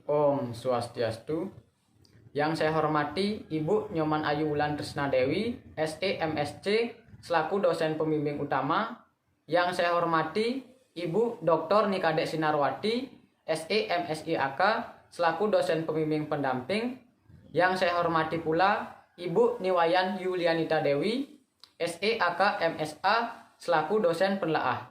Om Swastiastu. Yang saya hormati Ibu Nyoman Ayu Wulan Trisna Dewi, SE MSc, selaku dosen pembimbing utama. Yang saya hormati Ibu Dr. Nikadek Sinarwati, SE MSI AK, selaku dosen pembimbing pendamping. Yang saya hormati pula Ibu Niwayan Yulianita Dewi, SE AK MSA, selaku dosen penelaah.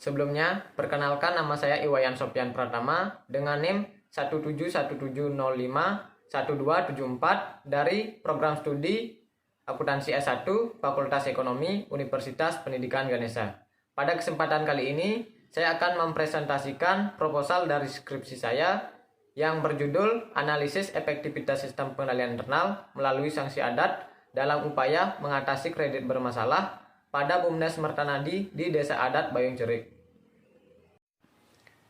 Sebelumnya, perkenalkan nama saya Iwayan Sopyan Pratama dengan NIM 171751274 dari program studi akuntansi S1 Fakultas Ekonomi Universitas Pendidikan Ganesha. Pada kesempatan kali ini, saya akan mempresentasikan proposal dari skripsi saya yang berjudul Analisis Efektivitas Sistem Pengendalian Internal melalui Sanksi Adat dalam upaya mengatasi kredit bermasalah pada BUMDes Mertanadi di Desa Adat Bayung Cerik.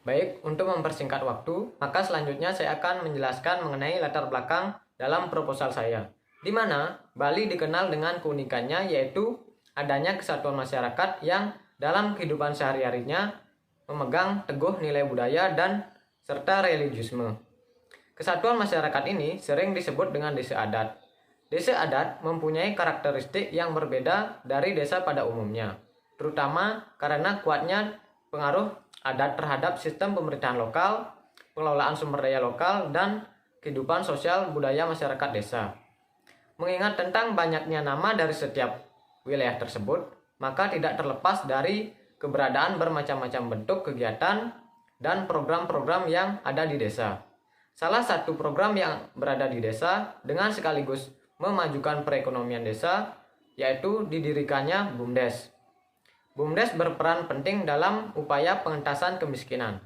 Baik, untuk mempersingkat waktu, maka selanjutnya saya akan menjelaskan mengenai latar belakang dalam proposal saya, di mana Bali dikenal dengan keunikannya yaitu adanya kesatuan masyarakat yang dalam kehidupan sehari-harinya memegang teguh nilai budaya dan serta religiusme. Kesatuan masyarakat ini sering disebut dengan desa adat. Desa adat mempunyai karakteristik yang berbeda dari desa pada umumnya, terutama karena kuatnya pengaruh adat terhadap sistem pemerintahan lokal, pengelolaan sumber daya lokal, dan kehidupan sosial budaya masyarakat desa. Mengingat tentang banyaknya nama dari setiap wilayah tersebut, maka tidak terlepas dari keberadaan bermacam-macam bentuk kegiatan dan program-program yang ada di desa. Salah satu program yang berada di desa dengan sekaligus memajukan perekonomian desa yaitu didirikannya BUMDes. BUMDes berperan penting dalam upaya pengentasan kemiskinan.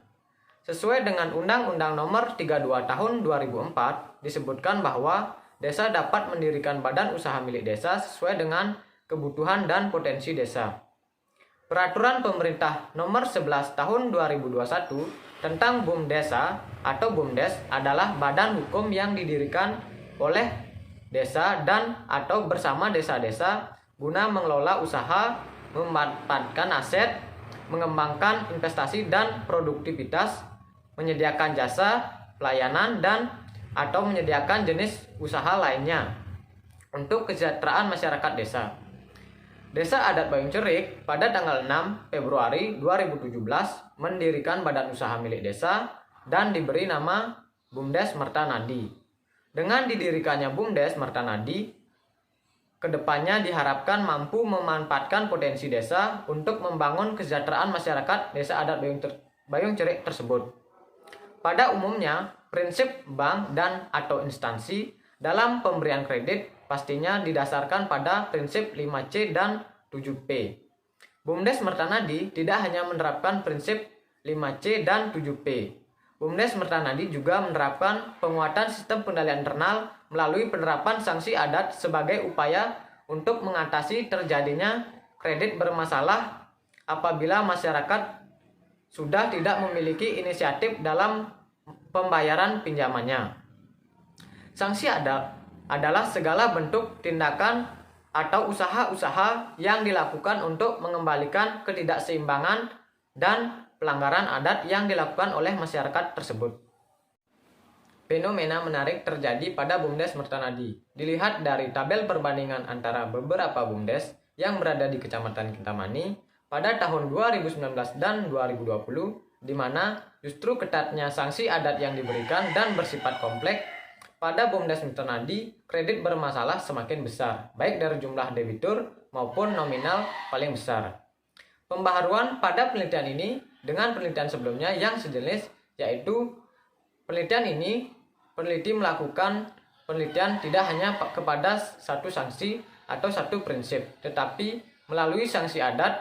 Sesuai dengan Undang-Undang Nomor 32 Tahun 2004, disebutkan bahwa desa dapat mendirikan badan usaha milik desa sesuai dengan kebutuhan dan potensi desa. Peraturan Pemerintah Nomor 11 Tahun 2021 tentang BUMDesa atau BUMDes adalah badan hukum yang didirikan oleh desa dan atau bersama desa-desa guna mengelola usaha, memanfaatkan aset, mengembangkan investasi dan produktivitas, menyediakan jasa, pelayanan, dan atau menyediakan jenis usaha lainnya untuk kesejahteraan masyarakat desa. Desa Adat Bayung Cerik pada tanggal 6 Februari 2017 mendirikan badan usaha milik desa dan diberi nama BUMDes Mertanadi. Dengan didirikannya BUMDes Mertanadi, kedepannya diharapkan mampu memanfaatkan potensi desa untuk membangun kesejahteraan masyarakat Desa Adat Bayung Cerik tersebut. Pada umumnya, prinsip bank dan atau instansi dalam pemberian kredit pastinya didasarkan pada prinsip 5C dan 7P. BUMDes Mertanadi tidak hanya menerapkan prinsip 5C dan 7P. BUMDes Mertanadi juga menerapkan penguatan sistem pengendalian internal melalui penerapan sanksi adat sebagai upaya untuk mengatasi terjadinya kredit bermasalah apabila masyarakat sudah tidak memiliki inisiatif dalam pembayaran pinjamannya. Sanksi adat adalah segala bentuk tindakan atau usaha-usaha yang dilakukan untuk mengembalikan ketidakseimbangan dan pelanggaran adat yang dilakukan oleh masyarakat tersebut. Fenomena menarik terjadi pada BUMDes Mertanadi. Dilihat dari tabel perbandingan antara beberapa BUMDes yang berada di Kecamatan Kintamani pada tahun 2019 dan 2020, di mana justru ketatnya sanksi adat yang diberikan dan bersifat kompleks. Pada BUMDes Mertanadi, kredit bermasalah semakin besar, baik dari jumlah debitur maupun nominal paling besar. Pembaharuan pada penelitian ini dengan penelitian sebelumnya yang sejenis, yaitu peneliti melakukan penelitian tidak hanya kepada satu sanksi atau satu prinsip, tetapi melalui sanksi adat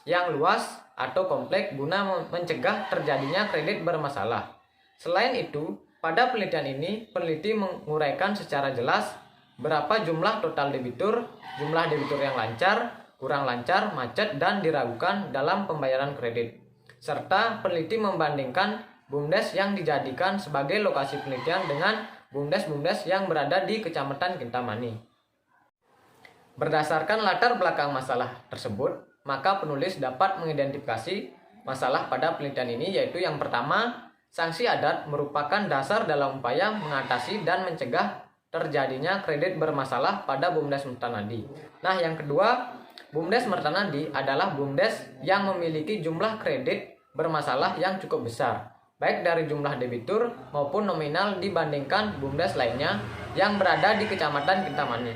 yang luas atau kompleks guna mencegah terjadinya kredit bermasalah. Selain itu, pada penelitian ini, peneliti menguraikan secara jelas berapa jumlah total debitur, jumlah debitur yang lancar, kurang lancar, macet, dan diragukan dalam pembayaran kredit. Serta peneliti membandingkan BUMDes yang dijadikan sebagai lokasi penelitian dengan BUMDes yang berada di Kecamatan Kintamani. Berdasarkan latar belakang masalah tersebut, maka penulis dapat mengidentifikasi masalah pada penelitian ini, yaitu yang pertama, sanksi adat merupakan dasar dalam upaya mengatasi dan mencegah terjadinya kredit bermasalah pada BUMDes Mertanadi. Nah, yang kedua, BUMDes Mertanadi adalah BUMDes yang memiliki jumlah kredit bermasalah yang cukup besar, baik dari jumlah debitur maupun nominal dibandingkan BUMDes lainnya yang berada di Kecamatan Kintamani.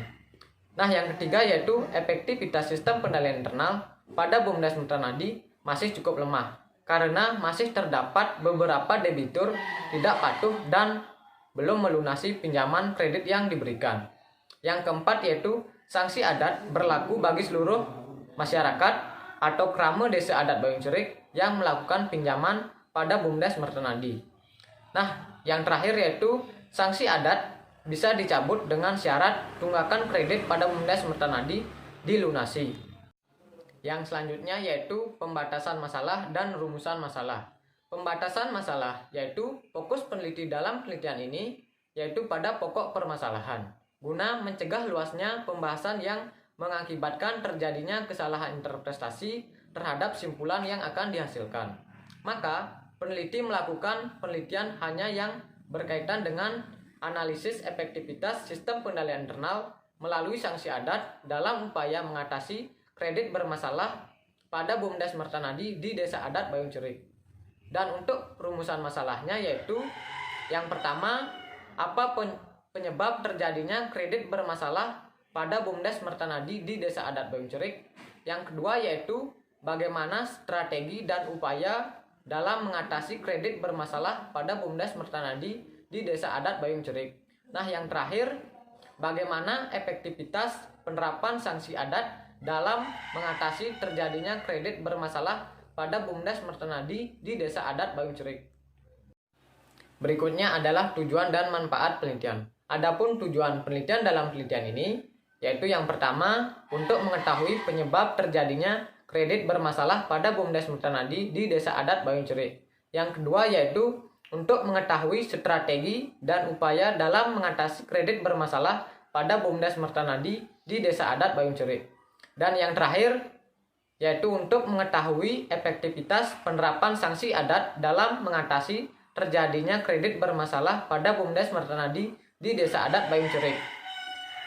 Nah, yang ketiga yaitu efektivitas sistem kendalian internal pada BUMDes Mertanadi masih cukup lemah karena masih terdapat beberapa debitur tidak patuh dan belum melunasi pinjaman kredit yang diberikan. Yang keempat yaitu sanksi adat berlaku bagi seluruh masyarakat atau krama Desa Adat Bayung Cerik yang melakukan pinjaman pada BUMDes Mertanadi. Nah, yang terakhir yaitu sanksi adat bisa dicabut dengan syarat tunggakan kredit pada BUMDes Mertanadi dilunasi. Yang selanjutnya yaitu pembatasan masalah dan rumusan masalah. Pembatasan masalah yaitu fokus peneliti dalam penelitian ini yaitu pada pokok permasalahan guna mencegah luasnya pembahasan yang mengakibatkan terjadinya kesalahan interpretasi terhadap simpulan yang akan dihasilkan. Maka peneliti melakukan penelitian hanya yang berkaitan dengan analisis efektivitas sistem kendalian internal melalui sanksi adat dalam upaya mengatasi kredit bermasalah pada BUMDes Mertanadi di Desa Adat Bayung Cerik. Dan untuk rumusan masalahnya yaitu yang pertama, apa penyebab terjadinya kredit bermasalah pada BUMDes Mertanadi di Desa Adat Bayung Cerik. Yang kedua yaitu bagaimana strategi dan upaya dalam mengatasi kredit bermasalah pada BUMDes Mertanadi di Desa Adat Bayung Cerik. Nah, yang terakhir, bagaimana efektivitas penerapan sanksi adat dalam mengatasi terjadinya kredit bermasalah pada BUMDes Mertanadi di Desa Adat Bayung Cerik. Berikutnya adalah tujuan dan manfaat penelitian. Adapun tujuan penelitian dalam penelitian ini yaitu yang pertama untuk mengetahui penyebab terjadinya kredit bermasalah pada BUMDes Mertanadi di Desa Adat Bayung Cerik. Yang kedua yaitu untuk mengetahui strategi dan upaya dalam mengatasi kredit bermasalah pada BUMDes Mertanadi di Desa Adat Bayung Cerik. Dan yang terakhir yaitu untuk mengetahui efektivitas penerapan sanksi adat dalam mengatasi terjadinya kredit bermasalah pada BUMDes Mertanadi di Desa Adat Bayung Cerik.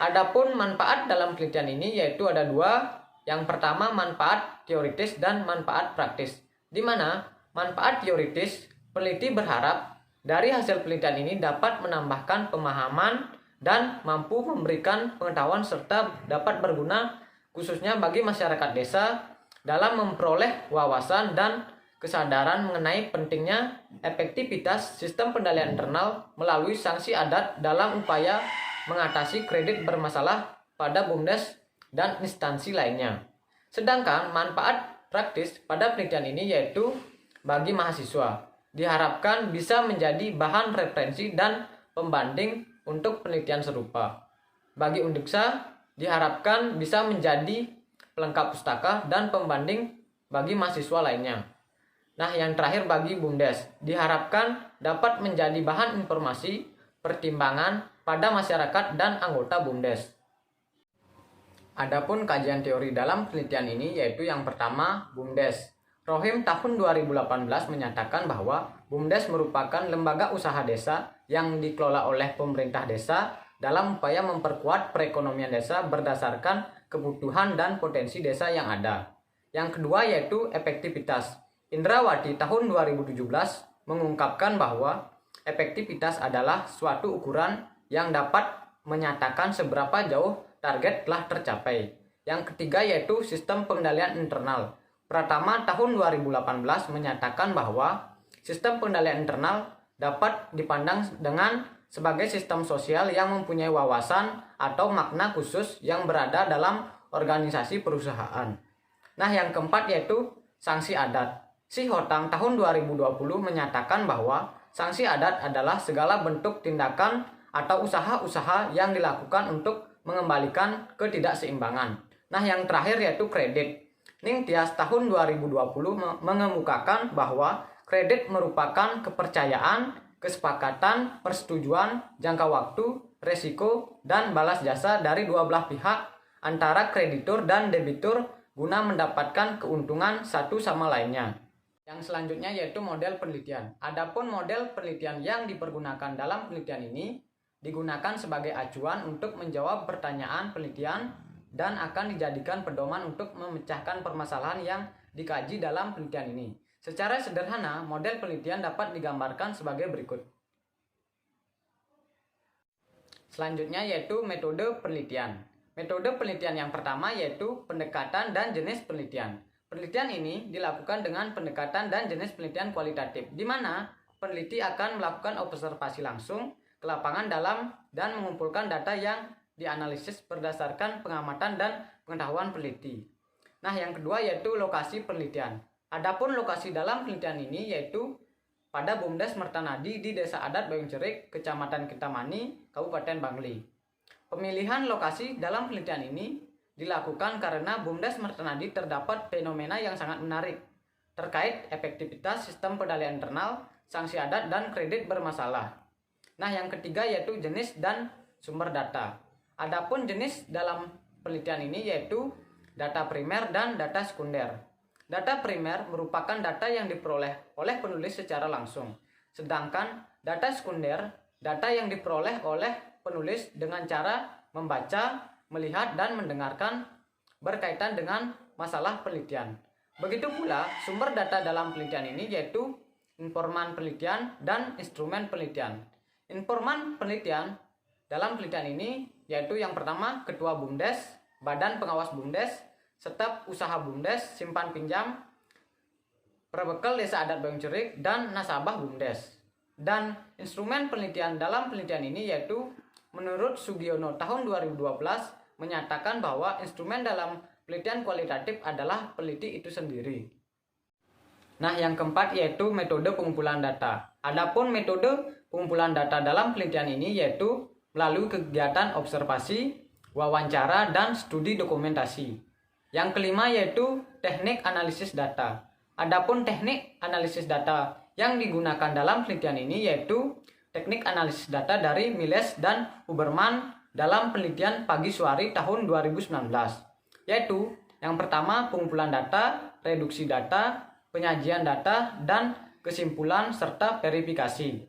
Adapun manfaat dalam penelitian ini yaitu ada dua. Yang pertama manfaat teoritis dan manfaat praktis. Di mana manfaat teoritis, peneliti berharap dari hasil penelitian ini dapat menambahkan pemahaman dan mampu memberikan pengetahuan serta dapat berguna khususnya bagi masyarakat desa dalam memperoleh wawasan dan kesadaran mengenai pentingnya efektivitas sistem kendalian internal melalui sanksi adat dalam upaya mengatasi kredit bermasalah pada BUMDes dan instansi lainnya. Sedangkan manfaat praktis pada penelitian ini yaitu bagi mahasiswa diharapkan bisa menjadi bahan referensi dan pembanding untuk penelitian serupa. Bagi Undiksa diharapkan bisa menjadi pelengkap pustaka dan pembanding bagi mahasiswa lainnya. Nah, yang terakhir bagi BUMDes diharapkan dapat menjadi bahan informasi pertimbangan pada masyarakat dan anggota BUMDes. Adapun kajian teori dalam penelitian ini yaitu yang pertama BUMDes. Rohim tahun 2018 menyatakan bahwa BUMDes merupakan lembaga usaha desa yang dikelola oleh pemerintah desa dalam upaya memperkuat perekonomian desa berdasarkan kebutuhan dan potensi desa yang ada. Yang kedua yaitu efektivitas. Indrawati tahun 2017 mengungkapkan bahwa efektivitas adalah suatu ukuran yang dapat menyatakan seberapa jauh target telah tercapai. Yang ketiga yaitu sistem pengendalian internal. Pratama tahun 2018 menyatakan bahwa sistem pengendalian internal dapat dipandang dengan sebagai sistem sosial yang mempunyai wawasan atau makna khusus yang berada dalam organisasi perusahaan. Nah, yang keempat yaitu sanksi adat. Si Hotang tahun 2020 menyatakan bahwa sanksi adat adalah segala bentuk tindakan atau usaha-usaha yang dilakukan untuk mengembalikan ketidakseimbangan. Nah, yang terakhir yaitu kredit. Ning Tias tahun 2020 mengemukakan bahwa kredit merupakan kepercayaan, kesepakatan, persetujuan, jangka waktu, resiko, dan balas jasa dari dua belah pihak antara kreditur dan debitur guna mendapatkan keuntungan satu sama lainnya. Yang selanjutnya yaitu model penelitian. Adapun model penelitian yang dipergunakan dalam penelitian ini digunakan sebagai acuan untuk menjawab pertanyaan penelitian dan akan dijadikan pedoman untuk memecahkan permasalahan yang dikaji dalam penelitian ini. Secara sederhana, model penelitian dapat digambarkan sebagai berikut. Selanjutnya yaitu metode penelitian. Metode penelitian yang pertama yaitu pendekatan dan jenis penelitian. Penelitian ini dilakukan dengan pendekatan dan jenis penelitian kualitatif, di mana peneliti akan melakukan observasi langsung ke lapangan dalam dan mengumpulkan data yang dianalisis berdasarkan pengamatan dan pengetahuan peneliti. Nah, yang kedua yaitu lokasi penelitian. Adapun lokasi dalam penelitian ini yaitu pada BUMDes Mertanadi di Desa Adat Bayung Cerik, Kecamatan Kintamani, Kabupaten Bangli. Pemilihan lokasi dalam penelitian ini dilakukan karena BUMDes Mertanadi terdapat fenomena yang sangat menarik terkait efektivitas sistem pendalian internal, sanksi adat, dan kredit bermasalah. Nah, yang ketiga yaitu jenis dan sumber data. Adapun jenis dalam penelitian ini yaitu data primer dan data sekunder. Data primer merupakan data yang diperoleh oleh penulis secara langsung, sedangkan data sekunder data yang diperoleh oleh penulis dengan cara membaca, melihat, dan mendengarkan berkaitan dengan masalah penelitian. Begitu pula sumber data dalam penelitian ini yaitu informan penelitian dan instrumen penelitian. Informan penelitian dalam penelitian ini yaitu yang pertama Ketua BUMDes, Badan Pengawas BUMDes, Staf Usaha BUMDes, Simpan Pinjam, Perbekal Desa Adat Bayung Cerik, dan nasabah BUMDes. Dan instrumen penelitian dalam penelitian ini yaitu menurut Sugiono tahun 2012 menyatakan bahwa instrumen dalam penelitian kualitatif adalah peneliti itu sendiri. Nah, yang keempat yaitu metode pengumpulan data. Adapun metode pengumpulan data dalam penelitian ini yaitu melalui kegiatan observasi, wawancara, dan studi dokumentasi. Yang kelima yaitu teknik analisis data. Adapun teknik analisis data yang digunakan dalam penelitian ini yaitu teknik analisis data dari Miles dan Huberman dalam penelitian Pagi Suari tahun 2019, yaitu yang pertama pengumpulan data, reduksi data, penyajian data, dan kesimpulan serta verifikasi.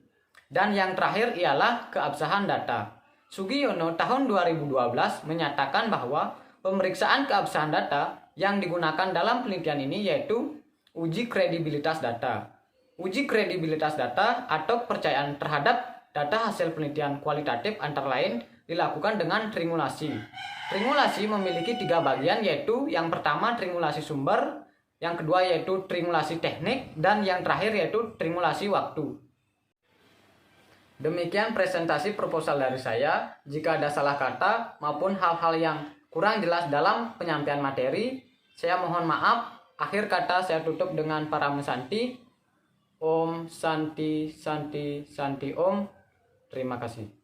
Dan yang terakhir ialah keabsahan data. Sugiono tahun 2012 menyatakan bahwa pemeriksaan keabsahan data yang digunakan dalam penelitian ini yaitu uji kredibilitas data. Uji kredibilitas data atau kepercayaan terhadap data hasil penelitian kualitatif antara lain dilakukan dengan triangulasi. Triangulasi memiliki 3 bagian yaitu yang pertama triangulasi sumber, yang kedua yaitu triangulasi teknik, dan yang terakhir yaitu triangulasi waktu. Demikian presentasi proposal dari saya. Jika ada salah kata maupun hal-hal yang kurang jelas dalam penyampaian materi, saya mohon maaf. Akhir kata saya tutup dengan Parama Santi. Om Santi Santi Santi Om. Terima kasih.